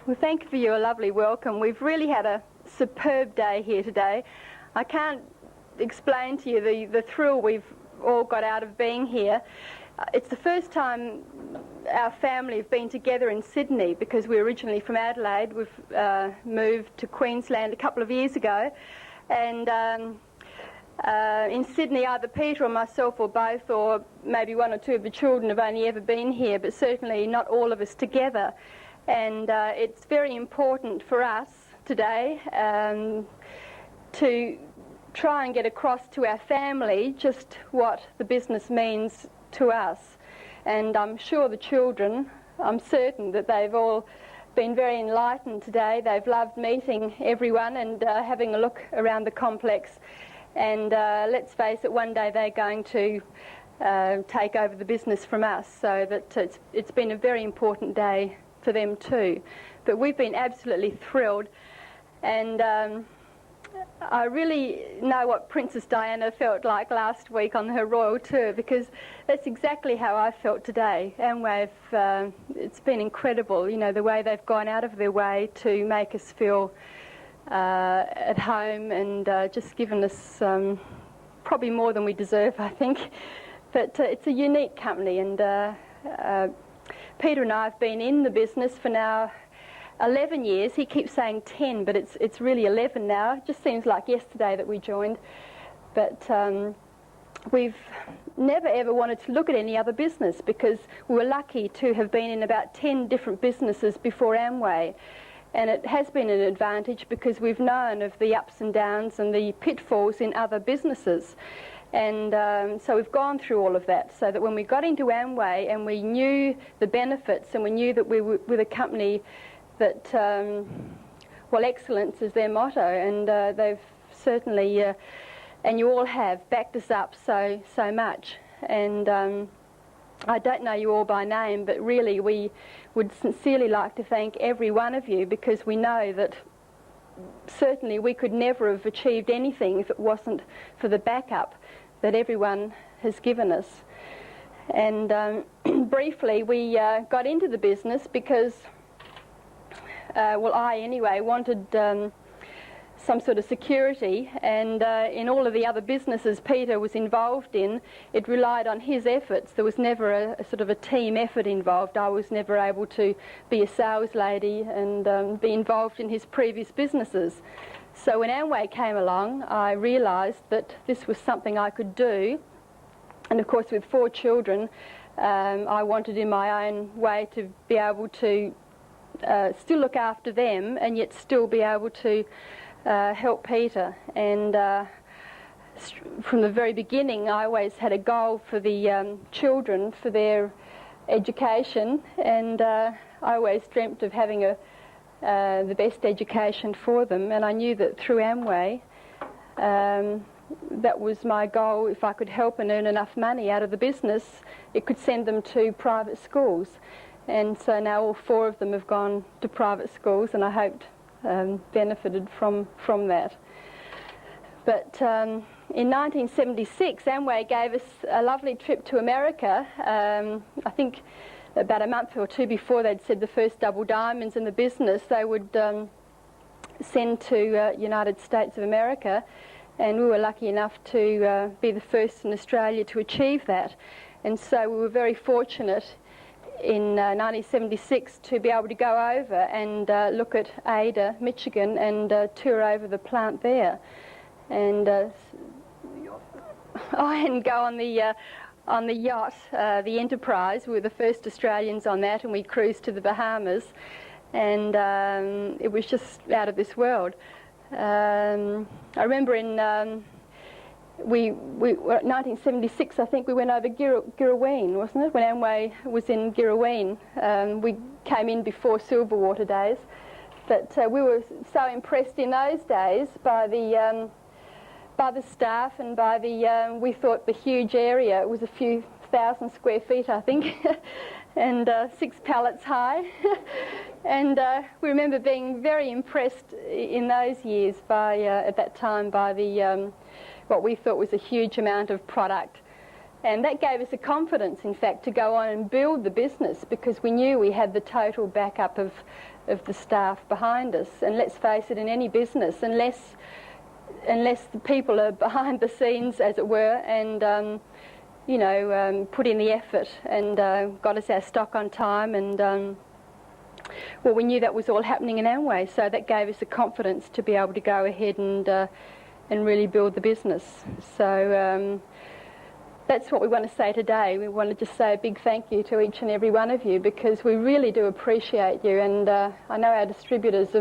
Well, thank you for your lovely welcome. We've really had a superb day here today. I can't explain to you the thrill we've all got out of being here. It's the first time our family have been together in Sydney, because we're originally from Adelaide. We've moved to Queensland a couple of years ago, and in Sydney either Peter or myself or both, or maybe one or two of the children, have only ever been here, but certainly not all of us together. And it's very important for us today to try and get across to our family just what the business means to us. And I'm sure the children, I'm certain that they've all been very enlightened today. They've loved meeting everyone and having a look around the complex. And let's face it, one day they're going to take over the business from us, so that it's been a very important day for them too. But we've been absolutely thrilled, and I really know what Princess Diana felt like last week on her royal tour, because that's exactly how I felt today. Amway, it's been incredible, you know, the way they've gone out of their way to make us feel at home, and just given us probably more than we deserve, I think. But it's a unique company, and Peter and I have been in the business for now 11 years. He keeps saying 10, but it's really 11 now. It just seems like yesterday that we joined. But we've never ever wanted to look at any other business, because we were lucky to have been in about 10 different businesses before Amway. And it has been an advantage, because we've known of the ups and downs and the pitfalls in other businesses. And so we've gone through all of that, so that when we got into Amway and we knew the benefits, and we knew that we were with a company that, well, excellence is their motto, and they've certainly, and you all have, backed us up so much. And I don't know you all by name, but really we would sincerely like to thank every one of you, because we know that certainly we could never have achieved anything if it wasn't for the backup that everyone has given us. And briefly, we got into the business because, well, I anyway wanted some sort of security, and in all of the other businesses Peter was involved in, it relied on his efforts. There was never a sort of a team effort involved. I was never able to be a sales lady and be involved in his previous businesses. So when Amway came along, I realised that this was something I could do. And of course, with 4 children, I wanted in my own way to be able to still look after them, and yet still be able to help Peter. And from the very beginning, I always had a goal for the children, for their education, and I always dreamt of having the best education for them. And I knew that through Amway, that was my goal. If I could help and earn enough money out of the business, it could send them to private schools. And so now all 4 of them have gone to private schools, and I hoped benefited from that. But in 1976, Amway gave us a lovely trip to America. I think about a month or 2 before they'd said the first double diamonds in the business they would send to United States of America, and we were lucky enough to be the first in Australia to achieve that. And so we were very fortunate in 1976 to be able to go over and look at Ada, Michigan, and tour over the plant there. And and go on the yacht, the Enterprise. We were the first Australians on that, and we cruised to the Bahamas, and it was just out of this world. I remember in 1976, I think we went over Girraween, wasn't it? When Amway was in Girraween, we came in before Silverwater days, but we were so impressed in those days by the staff and by the we thought the huge area. It was a few thousand square feet, I think, and 6 pallets high. And we remember being very impressed in those years by at that time by the what we thought was a huge amount of product And that gave us the confidence, in fact, to go on and build the business, because we knew we had the total backup of the staff behind us. And let's face it, in any business, unless the people are behind the scenes, as it were, and put in the effort and got us our stock on time, and well, we knew that was all happening in Amway, so that gave us the confidence to be able to go ahead and really build the business. So that's what we want to say today. We want to just say a big thank you to each and every one of you, because we really do appreciate you. And I know our distributors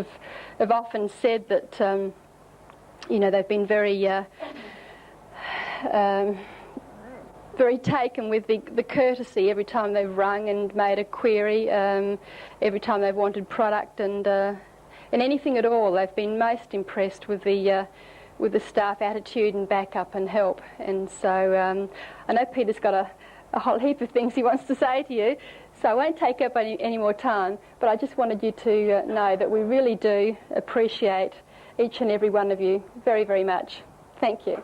have often said that they've been very very taken with the courtesy every time they've rung and made a query, every time they've wanted product, and anything at all. They've been most impressed with the staff attitude and backup and help. And so I know Peter's got a whole heap of things he wants to say to you, so I won't take up any more time, but I just wanted you to know that we really do appreciate each and every one of you very, very much. Thank you.